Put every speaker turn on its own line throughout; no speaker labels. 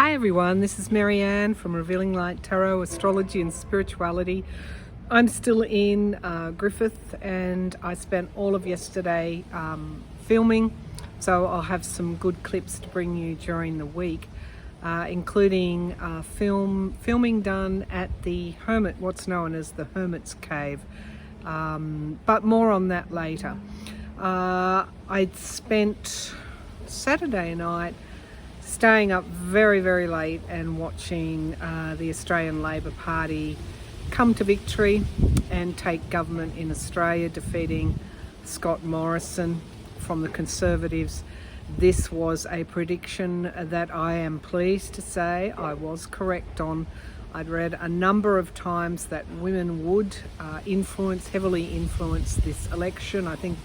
Hi everyone, this is Marianne from Revealing Light Tarot, Astrology and Spirituality. I'm still in Griffith and I spent all of yesterday filming, so I'll have some good clips to bring you during the week, including filming done at the Hermit, what's known as the Hermit's Cave, but more on that later. I'd spent Saturday night staying up very late and watching the Australian Labor Party come to victory and take government in Australia, defeating Scott Morrison from the Conservatives. This was a prediction that I am pleased to say I was correct on. I'd read a number of times that women would heavily influence this election. I think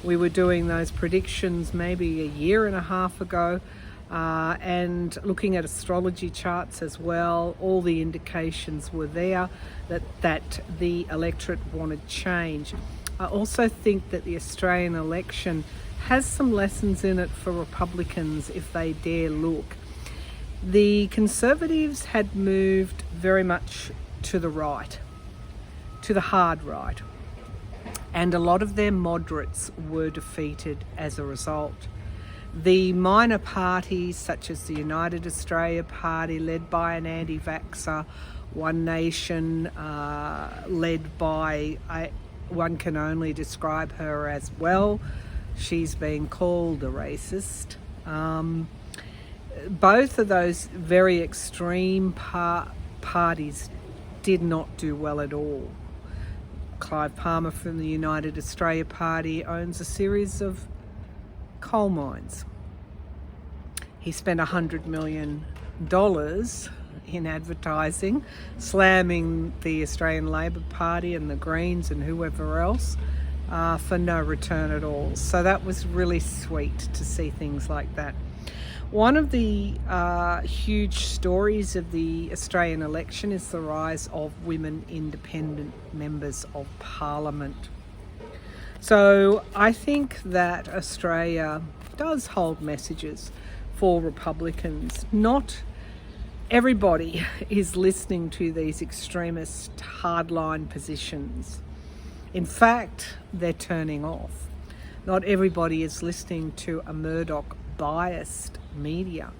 we were doing those predictions maybe a year and a half ago. And looking at astrology charts as well, all the indications were there that the electorate wanted change. I also think that the Australian election has some lessons in it for Republicans if they dare look. The Conservatives had moved very much to the right, to the hard right, and a lot of their moderates were defeated as a result. The minor parties, such as the United Australia Party, led by an anti-vaxxer, One Nation, led by, one can only describe her as, well, she's been called a racist. Both of those very extreme parties did not do well at all. Clive Palmer from the United Australia Party owns a series of coal mines. He spent $100 million in advertising, slamming the Australian Labor Party and the Greens and whoever else for no return at all. So that was really sweet to see things like that. One of the huge stories of the Australian election is the rise of women independent members of Parliament. So I think that Australia does hold messages for Republicans. Not everybody is listening to these extremist hardline positions. In fact, they're turning off. Not everybody is listening to a Murdoch biased media,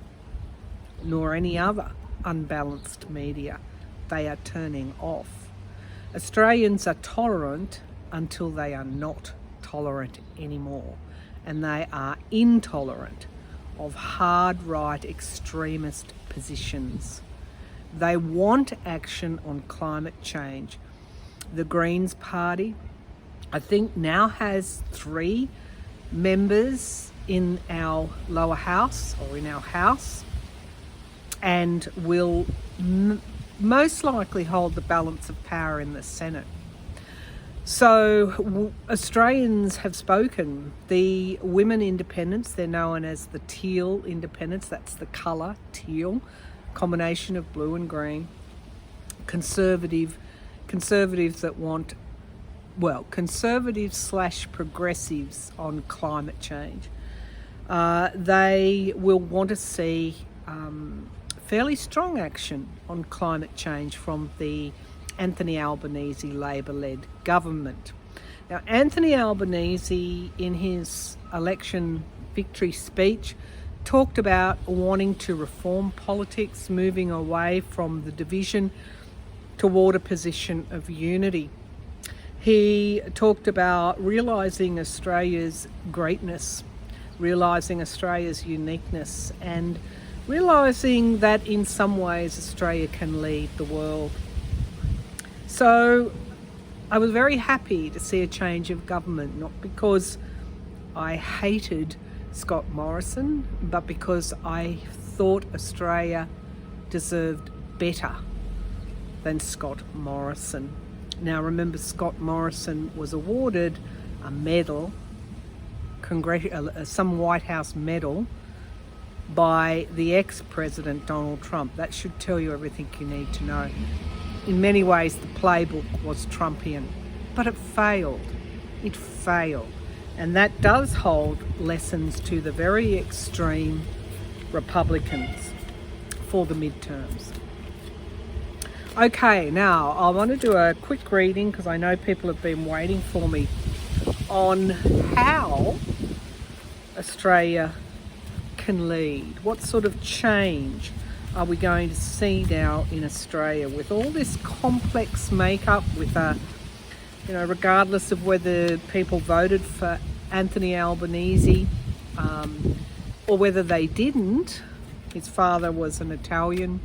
nor any other unbalanced media. They are turning off. Australians are tolerant until they are not tolerant anymore, and they are intolerant of hard right extremist positions. They want action on climate change. The Greens Party, I think, now has 3 members in our lower house or in our house, and will most likely hold the balance of power in the Senate. So Australians have spoken. The women independents, they're known as the teal independents, that's the colour teal, combination of blue and green. Conservatives that want, well, conservatives / progressives on climate change. They will want to see fairly strong action on climate change from the Anthony Albanese Labor-led government. Now, Anthony Albanese, in his election victory speech, talked about wanting to reform politics, moving away from the division toward a position of unity. He talked about realising Australia's greatness, realising Australia's uniqueness, and realising that in some ways Australia can lead the world. So I was very happy to see a change of government, not because I hated Scott Morrison, but because I thought Australia deserved better than Scott Morrison. Now remember, Scott Morrison was awarded a medal, some White House medal, by the ex-president Donald Trump. That should tell you everything you need to know. In many ways, the playbook was Trumpian, but it failed. It failed. And that does hold lessons to the very extreme Republicans. for the midterms. Okay, now I want to do a quick reading because I know people have been waiting for me on how Australia can lead. What sort of change are we going to see now in Australia with all this complex makeup, with regardless of whether people voted for Anthony Albanese or whether they didn't. His father was an Italian,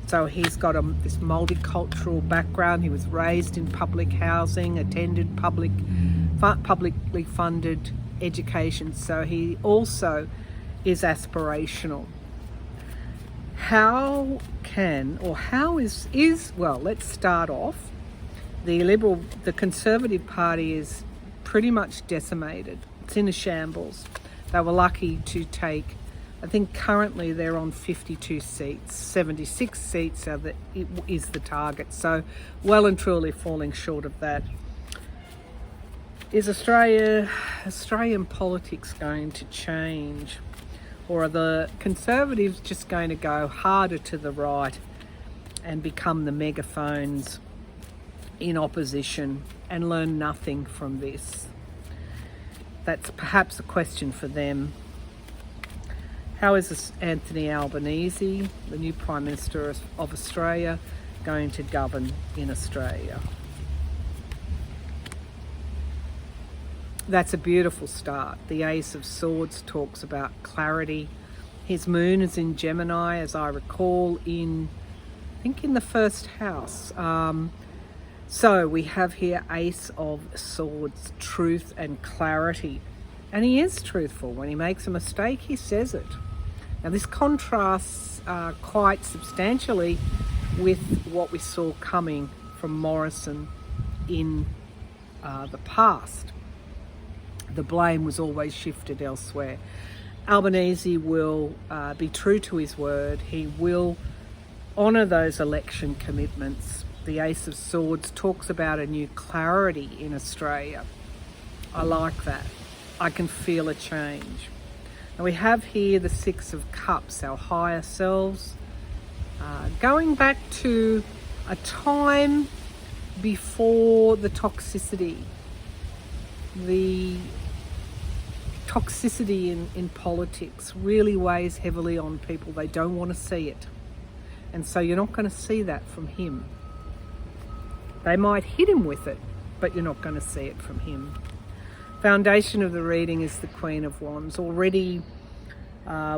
so he's got this multicultural background. He was raised in public housing, attended publicly funded education, so he also is aspirational. How is well, let's start off. The Conservative Party is pretty much decimated. It's in a shambles. They were lucky to take, I think currently they're on 52 seats. 76 seats is the target. So well and truly falling short of that. Is Australian politics going to change? Or are the Conservatives just going to go harder to the right and become the megaphones in opposition and learn nothing from this? That's perhaps a question for them. How is this Anthony Albanese, the new Prime Minister of Australia, going to govern in Australia? That's a beautiful start. The Ace of Swords talks about clarity. His moon is in Gemini, as I recall, in the first house. So we have here Ace of Swords, truth and clarity. And he is truthful. When he makes a mistake, he says it. Now this contrasts quite substantially with what we saw coming from Morrison in the past. The blame was always shifted elsewhere. Albanese will be true to his word. He will honour those election commitments. The Ace of Swords talks about a new clarity in Australia. I like that. I can feel a change. Now we have here the Six of Cups, our higher selves, going back to a time before the toxicity. The toxicity in politics really weighs heavily on people. They don't want to see it. And so you're not going to see that from him. They might hit him with it, but you're not going to see it from him. Foundation of the reading is the Queen of Wands. Already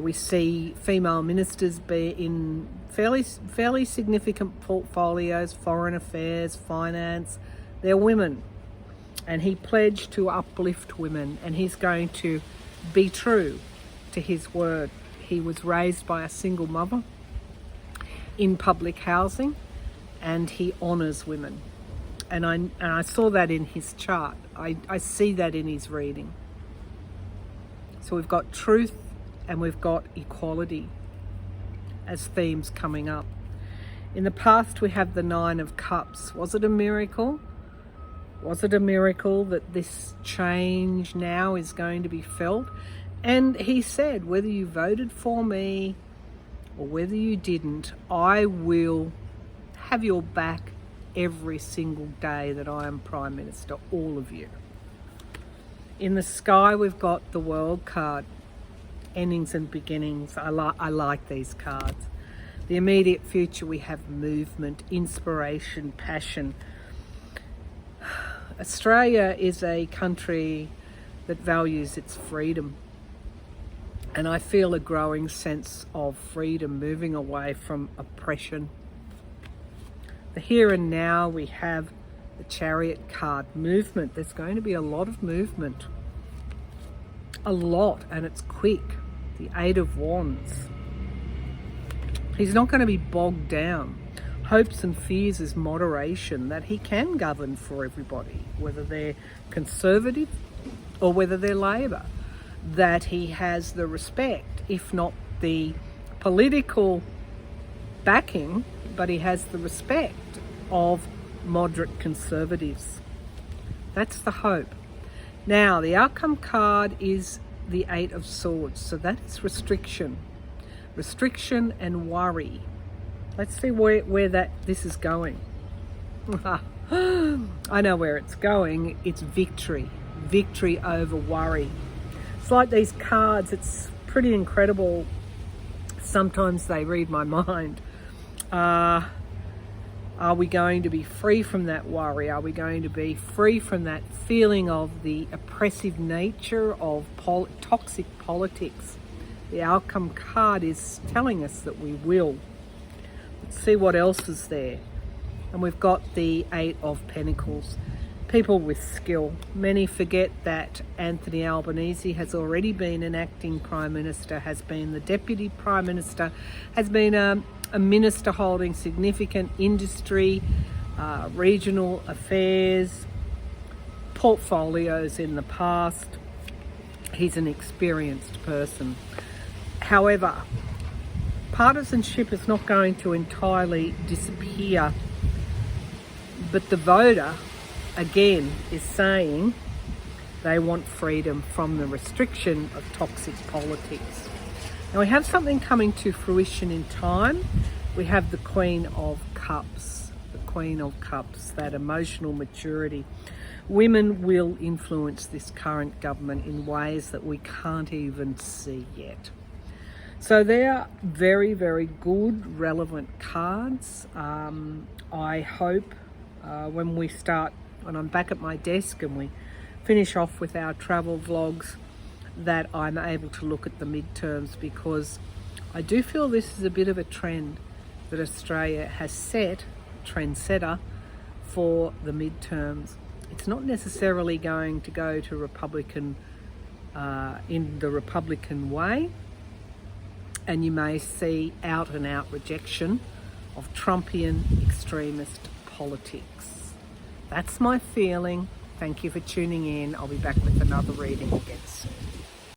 we see female ministers be in fairly significant portfolios, foreign affairs, finance. They're women. And he pledged to uplift women, and he's going to be true to his word. He was raised by a single mother in public housing, and he honours women. And I saw that in his chart. I see that in his reading. So we've got truth and we've got equality as themes coming up. In the past, we have the Nine of Cups. Was it a miracle? Was it a miracle that this change now is going to be felt? And he said, whether you voted for me or whether you didn't, I will have your back every single day that I am Prime Minister, all of you. In the sky, we've got the World card, endings and beginnings. I like these cards. The immediate future, we have movement, inspiration, passion. Australia is a country that values its freedom. And I feel a growing sense of freedom, moving away from oppression. The here and now, we have the Chariot card, movement. There's going to be a lot of movement. A lot, and it's quick. The Eight of Wands. He's not going to be bogged down. Hopes and fears is moderation, that he can govern for everybody, whether they're Conservative or whether they're Labor. That he has the respect, if not the political backing, but he has the respect of moderate Conservatives. That's the hope. Now, the outcome card is the Eight of Swords, so that is restriction. restriction and worry. Let's see where this is going. I know where it's going. It's victory. Victory over worry. It's like these cards. It's pretty incredible. Sometimes they read my mind. Are we going to be free from that worry? Are we going to be free from that feeling of the oppressive nature of toxic politics? The outcome card is telling us that we will. Let's see what else is there. And we've got the 8 of Pentacles. People with skill. Many forget that Anthony Albanese has already been an acting Prime Minister, has been the Deputy Prime Minister, has been a minister holding significant industry, regional affairs, portfolios in the past. He's an experienced person. However, partisanship is not going to entirely disappear, but the voter, again, is saying they want freedom from the restriction of toxic politics. Now we have something coming to fruition in time. We have the Queen of Cups. The Queen of Cups, that emotional maturity. Women will influence this current government in ways that we can't even see yet. So they are very, very good, relevant cards. I hope when I'm back at my desk and we finish off with our travel vlogs, that I'm able to look at the midterms, because I do feel this is a bit of a trend that Australia has set, trendsetter, for the midterms. It's not necessarily going to go to Republican in the Republican way, and you may see out and out rejection of Trumpian extremist politics. That's my feeling. Thank you for tuning in. I'll be back with another reading again soon.